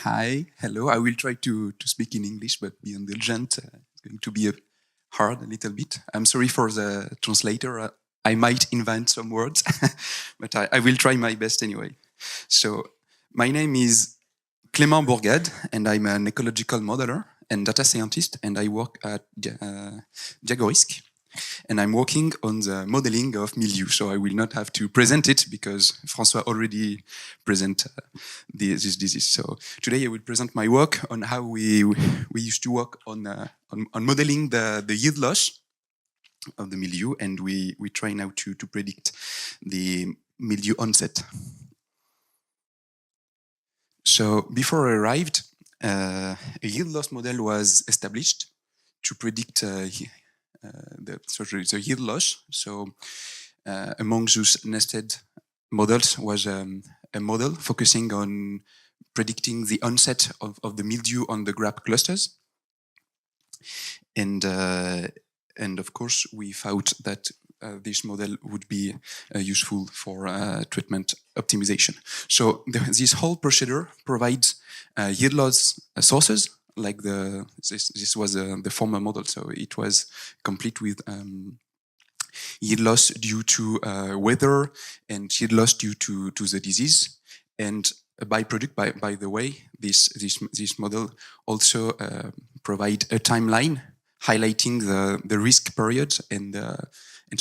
Hi, hello. I will try to speak in English, but be indulgent. It's going to be hard a little bit. I'm sorry for the translator. I might invent some words, but I will try my best anyway. So my name is Clément Bourgade, and I'm an ecological modeler and data scientist, and I work at Diago, and I'm working on the modeling of mildiou. So I will not have to present it because François already presented this disease. So today I will present my work on how we used to work on modeling the yield loss of the mildiou, and we try now to predict the mildiou onset. So before I arrived, a yield loss model was established to predict the yield loss. So among those nested models was a model focusing on predicting the onset of the mildew on the grape clusters. And of course, we thought that this model would be useful for treatment optimization. So this whole procedure provides yield loss sources, like this was the former model. So it was complete with yield loss due to weather and yield loss due to the disease. And a byproduct, by the way, this model also provide a timeline highlighting the risk period and the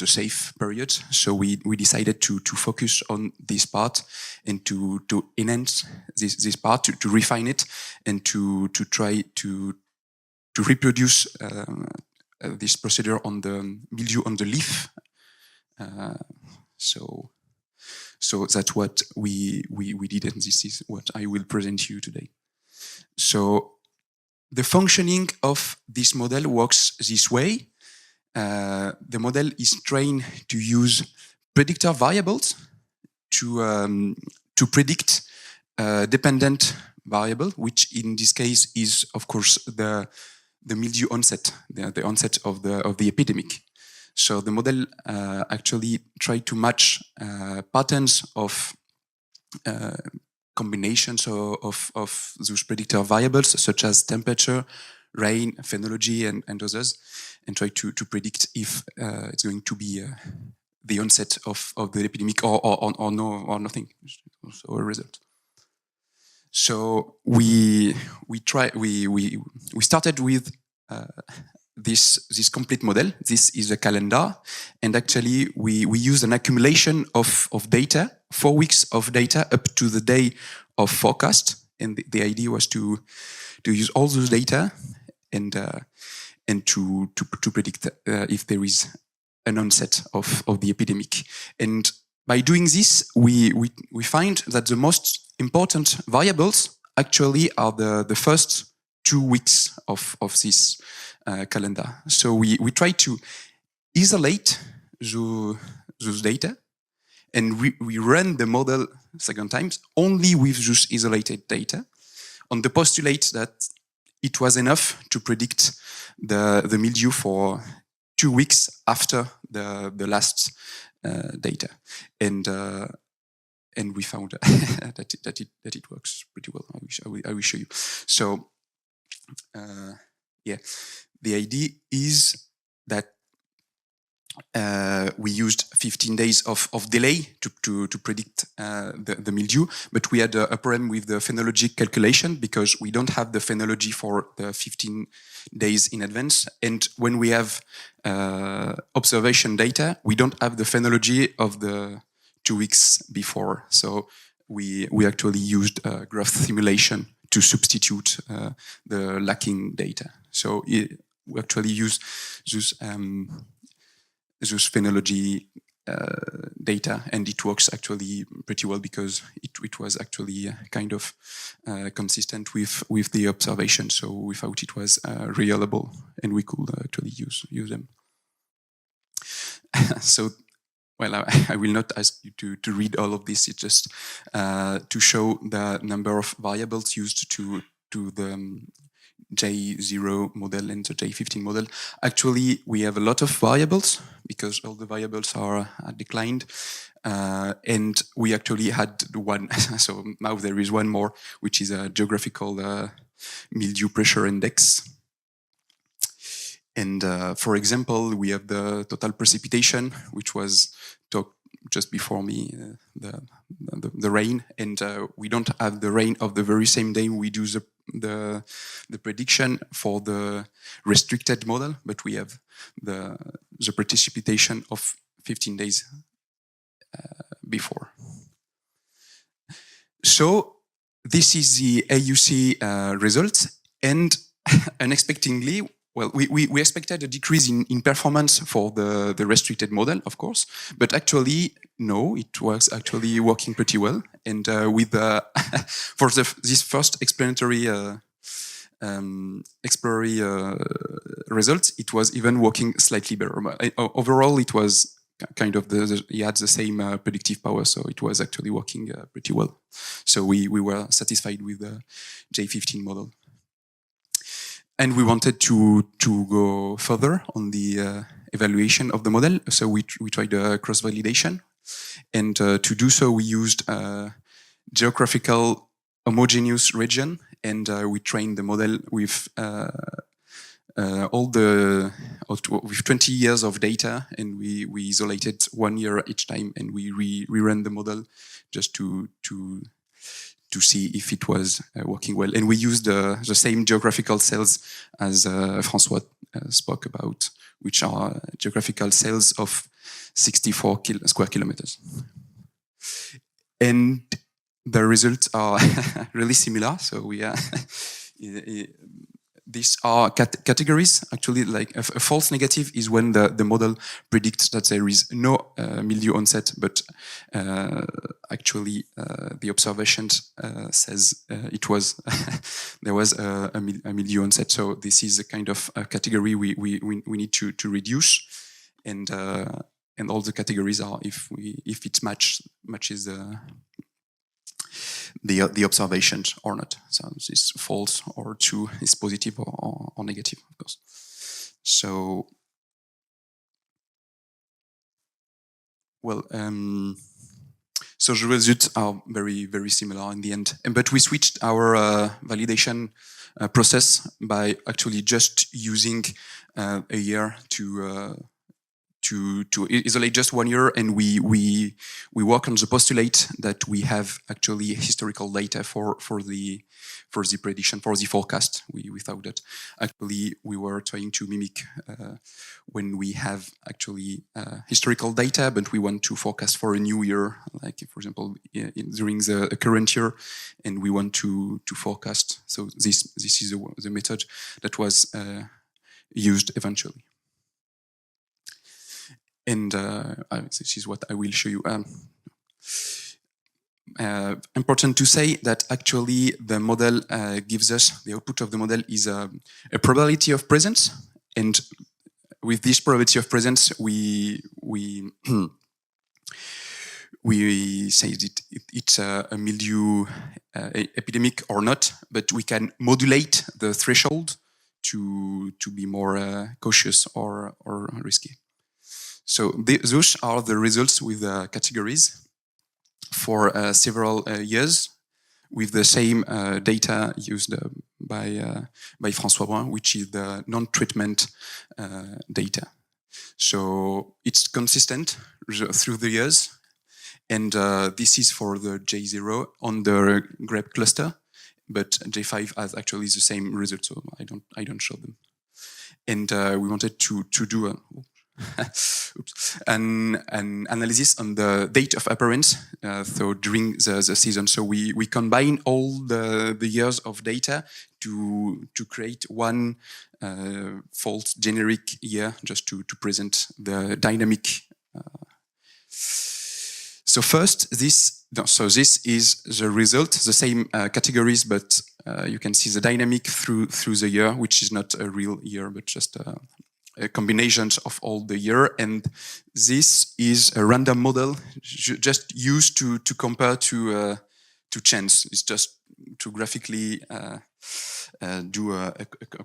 safe period. So we decided to focus on this part and to enhance this part, to refine it, and to try to reproduce this procedure on the mildew on the leaf. So that's what we did, and this is what I will present to you today. So the functioning of this model works this way. The model is trained to use predictor variables to predict dependent variable, which in this case is, of course, the mildew onset, the onset of the epidemic. So the model actually tried to match patterns of combinations of those predictor variables, such as temperature, rain, phenology, and others, and try to predict if it's going to be the onset of the epidemic or nothing, so a result. So we started with this complete model. This is a calendar, and actually we use an accumulation of data, 4 weeks of data up to the day of forecast, and the idea was to use all those data and to predict if there is an onset of the epidemic. And by doing this, we find that the most important variables actually are the first 2 weeks of this calendar. So we try to isolate those data, and we run the model second time only with those isolated data on the postulate that it was enough to predict the mildew for 2 weeks after the last data, and we found that it works pretty well. I will show you. So yeah, the idea is that we used 15 days of delay to predict the mildew, but we had a problem with the phenologic calculation because we don't have the phenology for the 15 days in advance. And when we have observation data, we don't have the phenology of the 2 weeks before. So we actually used graph simulation to substitute the lacking data. So we actually use those phenology data, and it works actually pretty well because it was actually kind of consistent with the observation. So we thought it was reliable, and we could actually use them. So, well, I will not ask you to read all of this. It's just to show the number of variables used to J0 model and the J15 model. Actually, we have a lot of variables because all the variables are declined. And we actually had one, so now there is one more, which is a geographical mildew pressure index. And for example, we have the total precipitation, which was talked just before me, the rain. And we don't have the rain of the very same day we do the prediction for the restricted model, but we have the precipitation of 15 days before. So this is the AUC result, and unexpectedly, well, we expected a decrease in performance for the restricted model, of course, but actually, no, it was actually working pretty well. And with for this first explanatory results, it was even working slightly better. Overall, it was kind of he had the same predictive power, so it was actually working pretty well. So we were satisfied with the J15 model. And we wanted to go further on the evaluation of the model. So we tried cross-validation. And to do so, we used geographical homogeneous region. And we trained the model with with 20 years of data. And we isolated 1 year each time. And we rerun the model just to see if it was working well. And we used the same geographical cells as François spoke about, which are geographical cells of 64 square kilometers. And the results are really similar. So we are these are categories. Actually, like a false negative is when the model predicts that there is no mildew onset, but actually the observation says it was there was a mildew onset. So this is a kind of a category we need to reduce, and all the categories are if it matches the observations or not. So this is false or true, is positive or negative, of course. So, well, so the results are very, very similar in the end. But we switched our validation process by actually just using a year to isolate just 1 year, and we work on the postulate that we have actually historical data for the prediction, for the forecast. We thought that actually we were trying to mimic when we have actually historical data, but we want to forecast for a new year, like for example during the current year, and we want to forecast. So this is the method that was used eventually. And this is what I will show you. Important to say that actually the model gives us, the output of the model is a probability of presence. And with this probability of presence, we say that it's a mildew epidemic or not, but we can modulate the threshold to be more cautious or risky. So those are the results with the categories for several years with the same data used by François Brun, which is the non-treatment data. So it's consistent through the years, and this is for the J0 on the grape cluster, but J5 has actually the same result, so I don't show them. And we wanted to do an analysis on the date of appearance, so during the season. So we combine all the years of data to create one false generic year, just to present the dynamic. So first, this is the result, the same categories, but you can see the dynamic through the year, which is not a real year, but just combinations of all the year. And this is a random model just used to compare to chance. It's just to graphically do a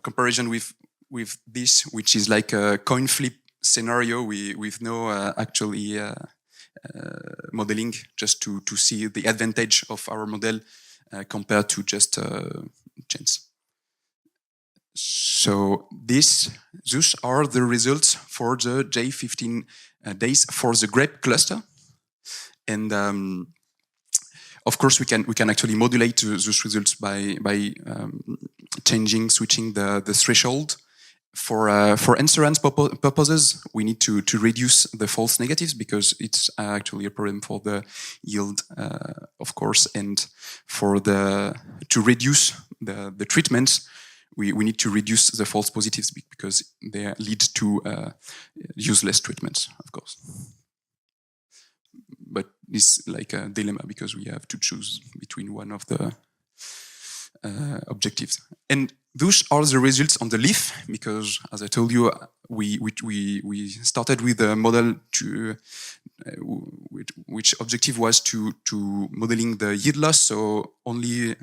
comparison with this, which is like a coin flip scenario with no actually modeling, just to see the advantage of our model compared to just chance. So those are the results for the J15 days for the grape cluster, and of course we can actually modulate those results by switching the threshold. For insurance purposes, we need to reduce the false negatives because it's actually a problem for the yield, of course, and to reduce the treatments. We need to reduce the false positives because they lead to useless treatments, of course. But it's like a dilemma because we have to choose between one of the objectives. And those are the results on the leaf because, as I told you, we started with a model which objective was to modeling the yield loss, so only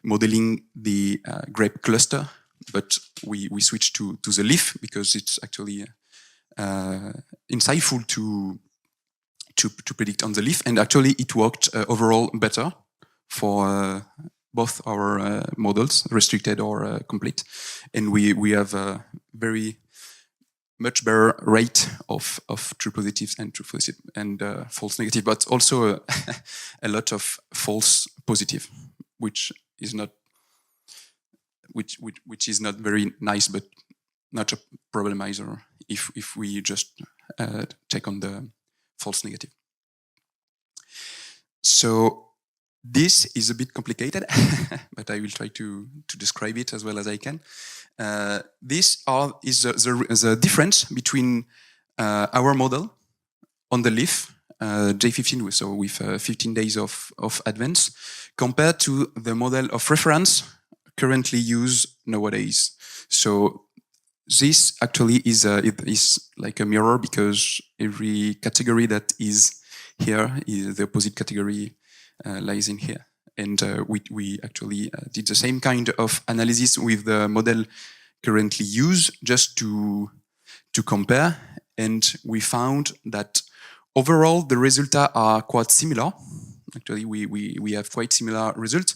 modeling the grape cluster, but we switched to the leaf because it's actually insightful to predict on the leaf, and actually it worked overall better for both our models, restricted or complete, and we have a very much better rate of true positives and true positive and false negative, but also a lot of false positive, which is not very nice, but not a problem either if we just take on the false negative. So this is a bit complicated, but I will try to describe it as well as I can. This is the difference between our model on the leaf, J15, so with 15 days of advance, compared to the model of reference currently used nowadays. So this actually is like a mirror because every category that is here is the opposite category lies in here. And we actually did the same kind of analysis with the model currently used just to compare. And we found that overall the results are quite similar. Actually, we have quite similar results.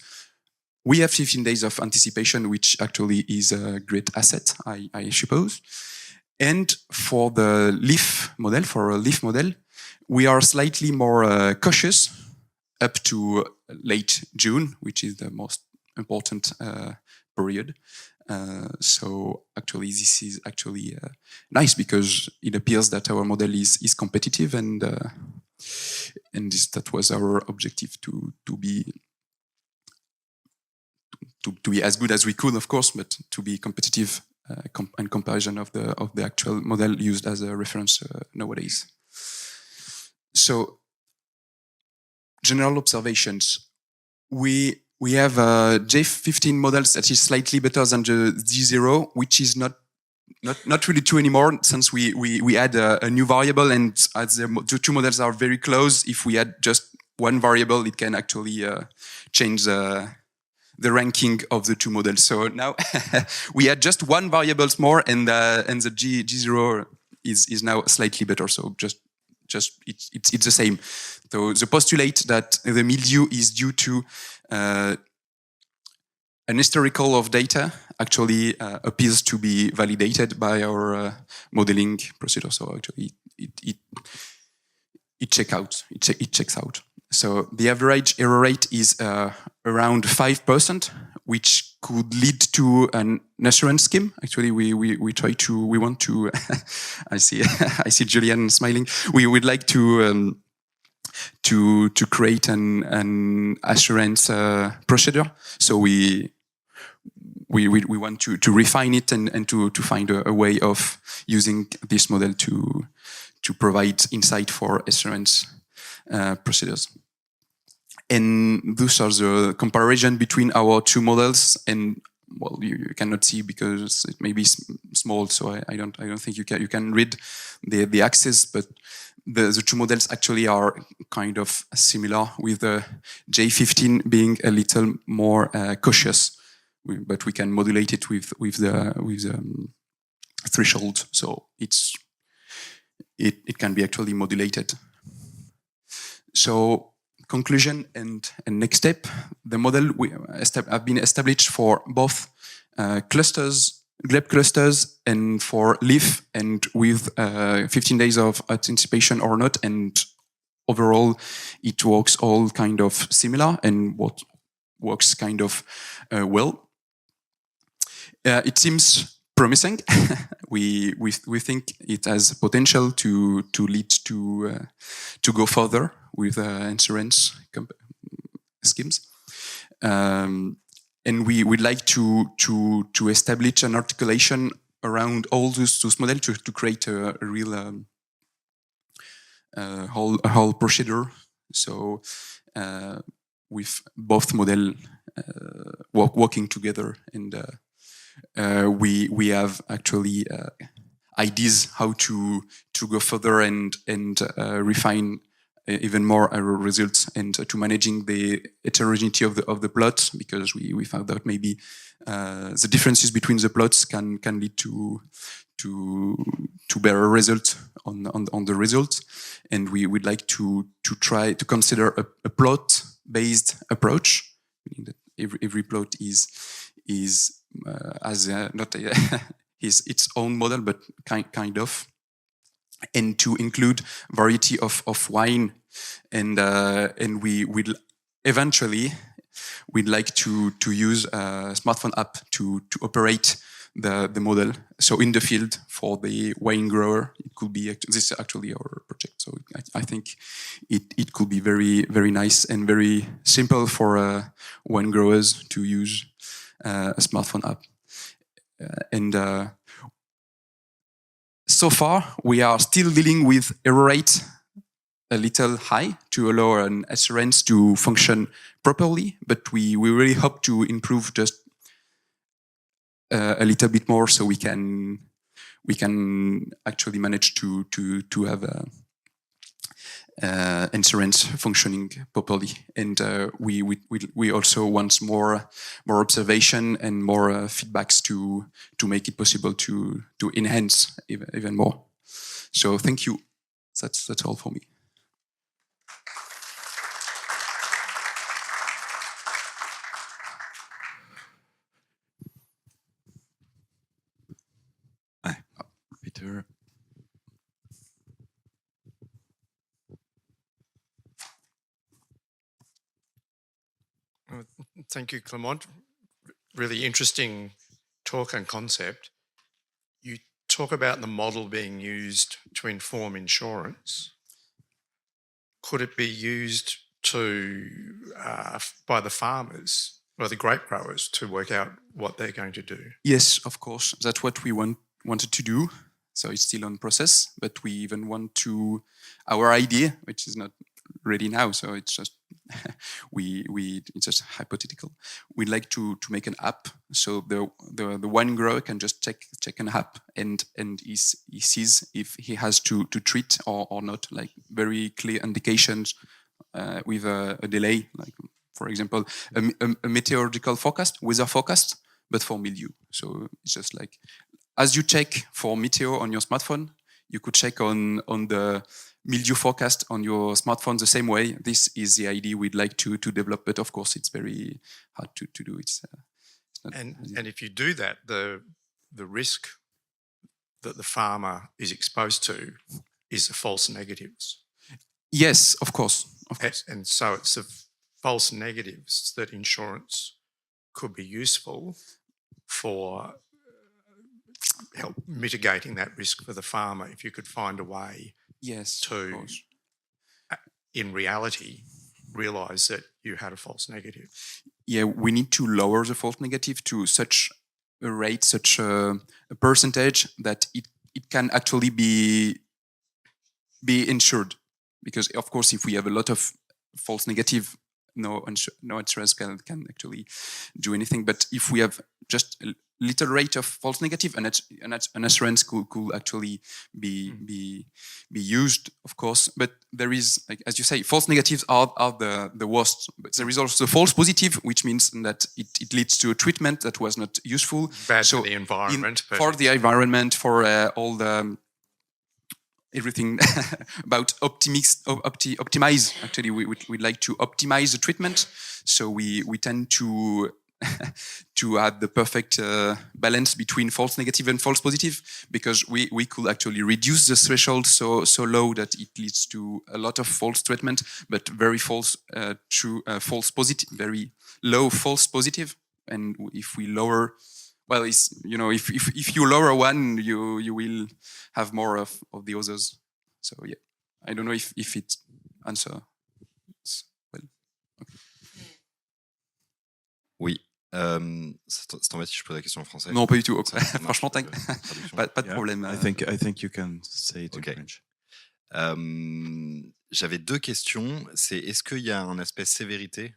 We have 15 days of anticipation, which actually is a great asset, I suppose. And for the leaf model, we are slightly more cautious up to late June, which is the most important period. So actually, this is actually nice because it appears that our model is competitive, and that was our objective to be as good as we could, of course, but to be competitive in comparison of the actual model used as a reference nowadays. So, general observations. We have J15 models that is slightly better than the G0, which is not really true anymore since we add a new variable, and as the two models are very close, if we add just one variable, it can actually change the ranking of the two models. So now we add just one variable more, and the G0 is now slightly better. So just it's the same. So the postulate that the mildiou is due to an historical of data actually appears to be validated by our modeling procedure. So actually it checks out. So the average error rate is around 5%, which could lead to an assurance scheme. Actually, we want to. I see Julian smiling. We would like to create an assurance procedure. So we want to refine it and to find a way of using this model to provide insight for assurance procedures. And those are the comparison between our two models. And well, you cannot see because it may be small, so I don't think you can read the axis, but the two models actually are kind of similar, with the J15 being a little more cautious but we can modulate it with the threshold, so it can be actually modulated. So conclusion and next step, the model have been established for both clusters, gleb clusters, and for leaf, and with 15 days of anticipation or not, and overall it works all kind of similar and what works kind of well. It seems promising. we think it has potential to lead to go further with insurance schemes, and we would like to establish an articulation around all those models to create a real whole procedure. So with both model working together, and we have actually ideas how to go further and refine even more our results, and to managing the heterogeneity of the plots, because we found out maybe the differences between the plots can lead to better results on the results, and we would like to try to consider a plot based approach, meaning that every plot is not is its own model, but kind of, and to include variety of wine, and we will eventually we'd like to use a smartphone app to operate the model. So in the field for the wine grower, it could be this is actually our project. So I think it could be very, very nice and very simple for wine growers to use a smartphone app. And so far, we are still dealing with error rate a little high to allow an assurance to function properly, but we really hope to improve just a little bit more, so we can actually manage to have insurance functioning properly. And we also want more observation and more feedbacks to make it possible to enhance even more. So thank you. That's all for me. Peter. Thank you, Clément. Really interesting talk and concept. You talk about the model being used to inform insurance. Could it be used to by the farmers or the grape growers to work out what they're going to do? Yes, of course. That's what we wanted to do. So it's still on process, but we even want to, our idea, which is not ready now, so it's just it's just hypothetical. We'd like to make an app, so the wine grower can just check an app, and he sees if he has to treat or not, like very clear indications with a delay, like for example a meteorological forecast, weather forecast, but for mildew. So it's just like, as you check for meteor on your smartphone, you could check on the mildew forecast on your smartphone the same way. This is the idea we'd like to develop, but of course it's very hard to do. It's not, and if you do that, the risk that the farmer is exposed to is the false negatives. Yes, of course. And so it's the false negatives that insurance could be useful for help mitigating that risk for the farmer, if you could find a way to, in reality, realise that you had a false negative. Yeah, we need to lower the false negative to such a rate, such a percentage that it can actually be insured. Because of course, if we have a lot of false negative no insurance can actually do anything. But if we have just a little rate of false negative, an assurance could actually be used, of course. But there is, like, as you say, false negatives are the worst. But there is also false positive, which means that it leads to a treatment that was not useful. Bad for the environment. For the environment, for all the everything about optimize. Actually, we'd like to optimize the treatment, so we tend to have the perfect balance between false negative and false positive, because we could actually reduce the threshold so low that it leads to a lot of false treatment, but very false false positive, very low false positive. And if we lower, well, it's, if you lower one, you will have more of the others. So yeah, I don't know if it answers well. Okay. Oui. Ça t'embête si je pose la question en français? Non, pas du tout. Okay. Franchement, pas de problème. I think you can say it in French. J'avais deux questions. C'est, est-ce qu'il y a un aspect sévérité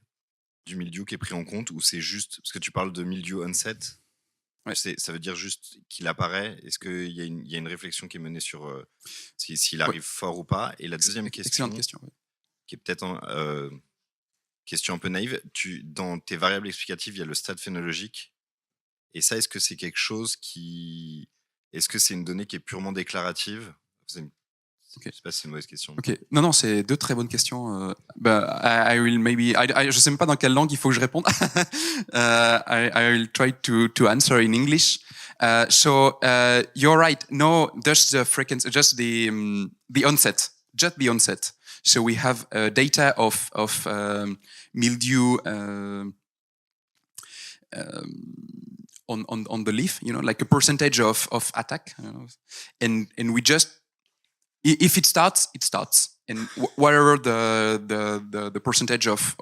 du mildiou qui est pris en compte, ou c'est juste, parce que tu parles de mildiou onset, ouais. Ça veut dire juste qu'il apparaît. Est-ce qu'il y a une réflexion qui est menée sur s'il arrive fort ou pas? Et la deuxième question, oui, qui est peut-être question un peu naïve, dans tes variables explicatives, il y a le stade phénologique. Et ça, est-ce que c'est quelque chose qui... Est-ce que c'est une donnée qui est purement déclarative? Je sais pas si c'est une mauvaise question. Ok, non, c'est deux très bonnes questions. I will maybe, je sais même pas dans quelle langue il faut que je réponde. I will try to answer in English. So you're right. No, just the frequency, just the onset, just the onset. So we have data of mildew on the leaf, like a percentage of attack, and we just, if it starts, it starts, and whatever the percentage of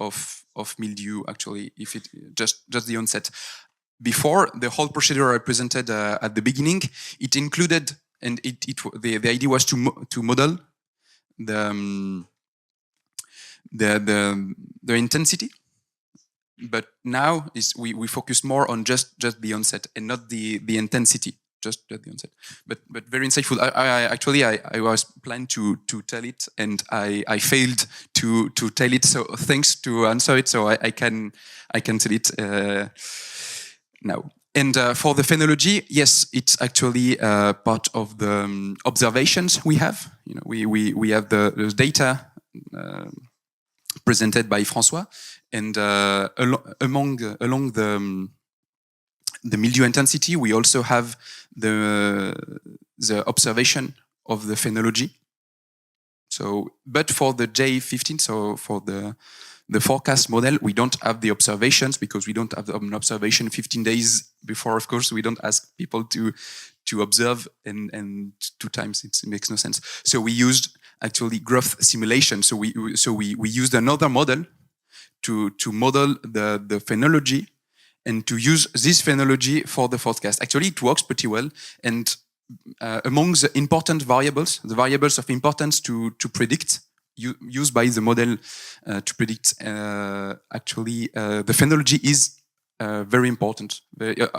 mildew, actually, if it just the onset. Before, the whole procedure I presented at the beginning, it included, and the idea was to model the intensity, but now we focus more on just the onset and not the intensity. Just at the onset, but very insightful. I was planning to tell it, and I failed to tell it. So thanks to answer it. So I can tell it now. And for the phenology, yes, it's actually part of the observations we have. We have the data presented by François, and along the mildew intensity, we also have the observation of the phenology. So, but for the J15, so for the forecast model, we don't have the observations, because we don't have an observation 15 days before. Of course, we don't ask people to observe, and 2 times it makes no sense. So we used actually growth simulation. So we used another model to model the phenology, and to use this phenology for the forecast. Actually, it works pretty well. And among the important variables, the variables of importance to predict, used by the model to predict, actually, the phenology is very important,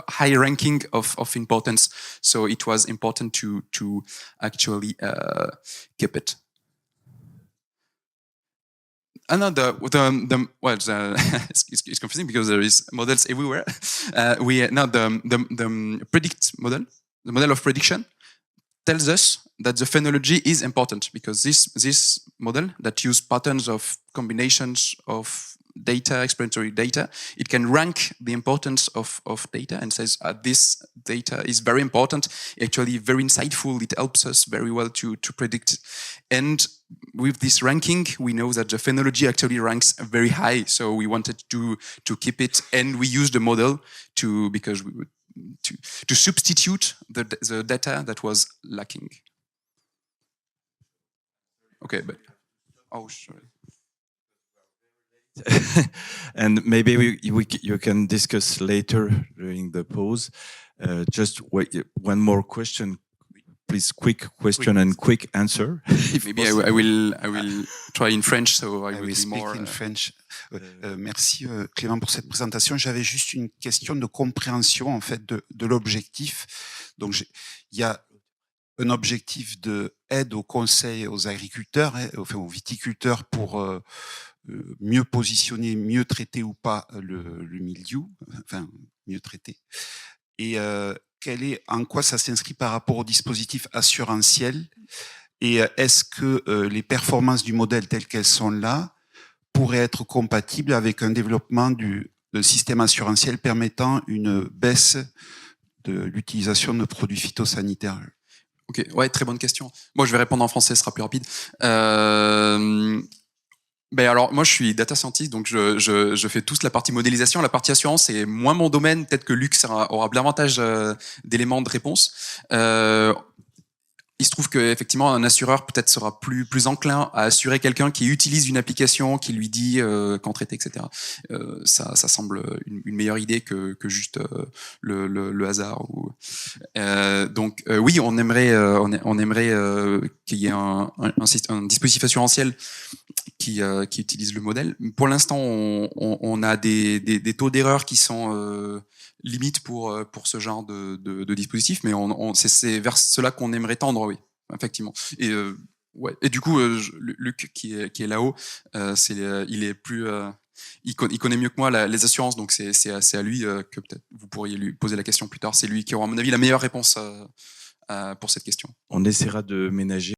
high ranking of importance. So it was important to actually keep it. It's confusing because there is models everywhere. The predict model, the model of prediction, tells us that the phenology is important, because this model that use patterns of combinations of data, explanatory data, it can rank the importance of data, and says this data is very important, actually very insightful, it helps us very well to predict. And with this ranking, we know that the phenology actually ranks very high, so we wanted to keep it, and we used the model to substitute the data that was lacking. Okay, but sorry. And maybe you can discuss later during the pause. Just one more question. please, quick question and quick answer. Maybe I will try in French, so I I will will be speak more. in French. Merci Clément pour cette présentation. J'avais juste une question de compréhension en fait de l'objectif. Donc il y a un objectif de aide au conseil aux agriculteurs, enfin aux viticulteurs pour mieux positionner, mieux traiter ou pas le mildiou, enfin mieux traiter. Et en quoi ça s'inscrit par rapport au dispositif assurantiel, et est-ce que les performances du modèle telles qu'elles sont là pourraient être compatibles avec un développement du système assurantiel permettant une baisse de l'utilisation de produits phytosanitaires? Ok, ouais, très bonne question. Moi, je vais répondre en français, ce sera plus rapide. Ben alors, moi, je suis data scientist, donc je fais toute la partie modélisation. La partie assurance, c'est moins mon domaine. Peut-être que Luc aura davantage d'éléments de réponse. Il se trouve qu'effectivement, un assureur peut-être sera plus enclin à assurer quelqu'un qui utilise une application, qui lui dit quand traiter, etc. Ça semble une meilleure idée que juste le hasard. Donc oui, on aimerait qu'il y ait un dispositif assurantiel qui utilise le modèle. Pour l'instant, on a des taux d'erreur qui sont limite pour ce genre de dispositif, mais c'est vers cela qu'on aimerait tendre, oui, effectivement. Et ouais. Et du coup, Luc qui est là-haut, il est plus, il connaît mieux que moi les assurances, donc c'est à lui que peut-être vous pourriez lui poser la question plus tard. C'est lui qui aura, à mon avis, la meilleure réponse pour cette question. On essaiera de ménager